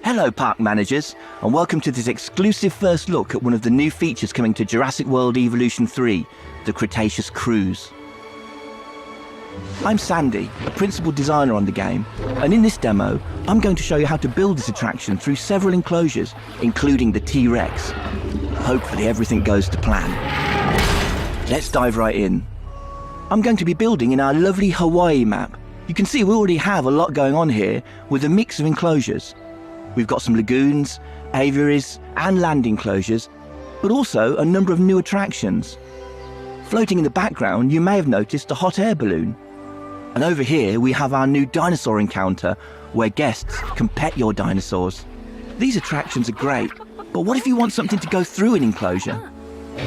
Hello park managers, and welcome to this exclusive first look at one of the new features coming to Jurassic World Evolution 3, the Cretaceous Cruise. I'm Sandy, a principal designer on the game, and in this demo, I'm going to show you how to build this attraction through several enclosures, including the T-Rex. Hopefully everything goes to plan. Let's dive right in. I'm going to be building in our lovely Hawaii map. You can see we already have a lot going on here with a mix of enclosures. We've got some lagoons, aviaries and land enclosures, but also a number of new attractions. Floating in the background, you may have noticed a hot air balloon. And over here we have our new dinosaur encounter, where guests can pet your dinosaurs. These attractions are great, but what if you want something to go through an enclosure?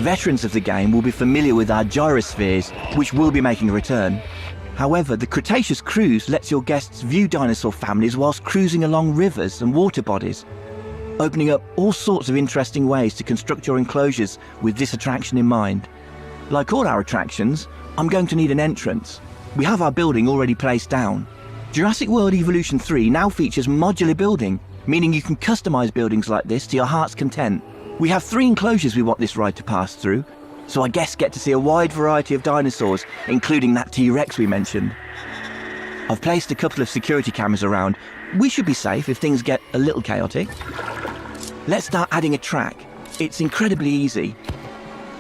Veterans of the game will be familiar with our gyrospheres, which will be making a return. However, the Cretaceous Cruise lets your guests view dinosaur families whilst cruising along rivers and water bodies, opening up all sorts of interesting ways to construct your enclosures with this attraction in mind. Like all our attractions, I'm going to need an entrance. We have our building already placed down. Jurassic World Evolution 3 now features modular building, meaning you can customize buildings like this to your heart's content. We have 3 enclosures we want this ride to pass through, so our guests get to see a wide variety of dinosaurs, including that T-Rex we mentioned. I've placed a couple of security cameras around. We should be safe if things get a little chaotic. Let's start adding a track. It's incredibly easy.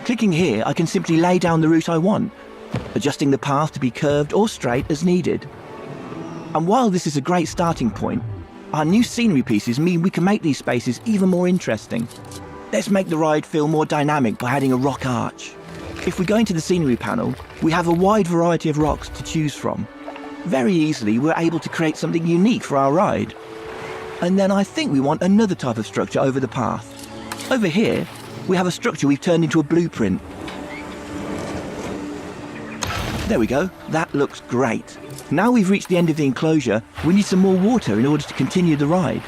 Clicking here, I can simply lay down the route I want, adjusting the path to be curved or straight as needed. And while this is a great starting point, our new scenery pieces mean we can make these spaces even more interesting. Let's make the ride feel more dynamic by adding a rock arch. If we go into the scenery panel, we have a wide variety of rocks to choose from. Very easily, we're able to create something unique for our ride. And then I think we want another type of structure over the path. Over here, we have a structure we've turned into a blueprint. There we go, that looks great. Now we've reached the end of the enclosure, we need some more water in order to continue the ride.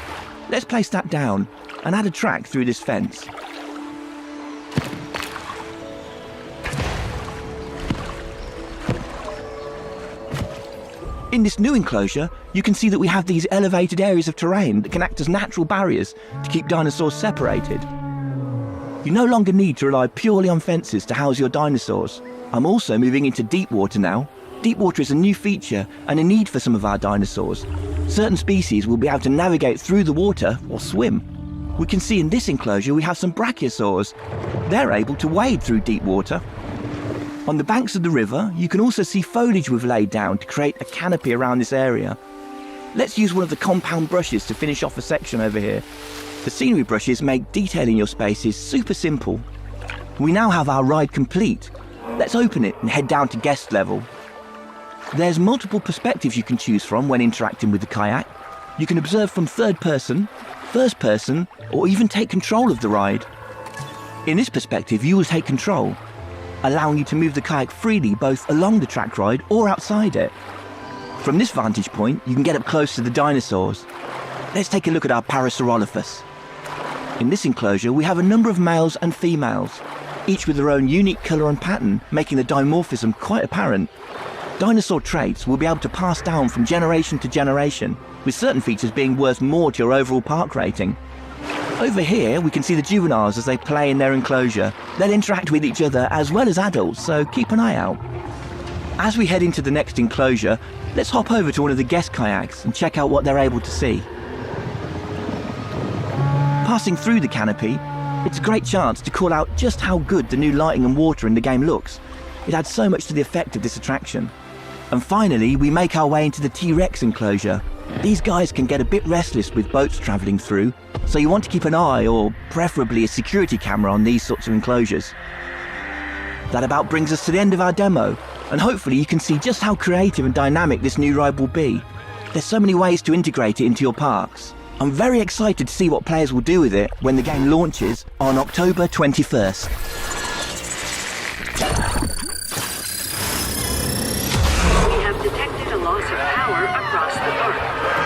Let's place that down and add a track through this fence. In this new enclosure, you can see that we have these elevated areas of terrain that can act as natural barriers to keep dinosaurs separated. You no longer need to rely purely on fences to house your dinosaurs. I'm also moving into deep water now. Deep water is a new feature and a need for some of our dinosaurs. Certain species will be able to navigate through the water or swim. We can see in this enclosure we have some brachiosaurs. They're able to wade through deep water. On the banks of the river, you can also see foliage we've laid down to create a canopy around this area. Let's use one of the compound brushes to finish off a section over here. The scenery brushes make detailing your spaces super simple. We now have our ride complete. Let's open it and head down to guest level. There's multiple perspectives you can choose from when interacting with the kayak. You can observe from third person, first person, or even take control of the ride. In this perspective, you will take control, allowing you to move the kayak freely both along the track ride or outside it. From this vantage point, you can get up close to the dinosaurs. Let's take a look at our Parasaurolophus. In this enclosure, we have a number of males and females, each with their own unique colour and pattern, making the dimorphism quite apparent. Dinosaur traits will be able to pass down from generation to generation, with certain features being worth more to your overall park rating. Over here, we can see the juveniles as they play in their enclosure. They'll interact with each other as well as adults, so keep an eye out. As we head into the next enclosure, let's hop over to one of the guest kayaks and check out what they're able to see. Passing through the canopy, it's a great chance to call out just how good the new lighting and water in the game looks. It adds so much to the effect of this attraction. And finally, we make our way into the T-Rex enclosure. These guys can get a bit restless with boats travelling through, so you want to keep an eye, or preferably a security camera, on these sorts of enclosures. That about brings us to the end of our demo, and hopefully you can see just how creative and dynamic this new ride will be. There's so many ways to integrate it into your parks. I'm very excited to see what players will do with it when the game launches on October 21st. Detected a loss of power across the park.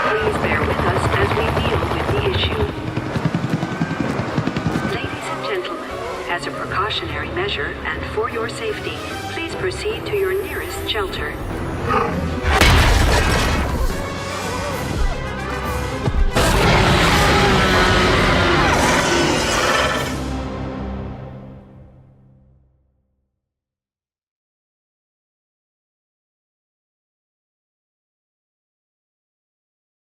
Please bear with us as we deal with the issue. Ladies and gentlemen, as a precautionary measure and for your safety, please proceed to your nearest shelter.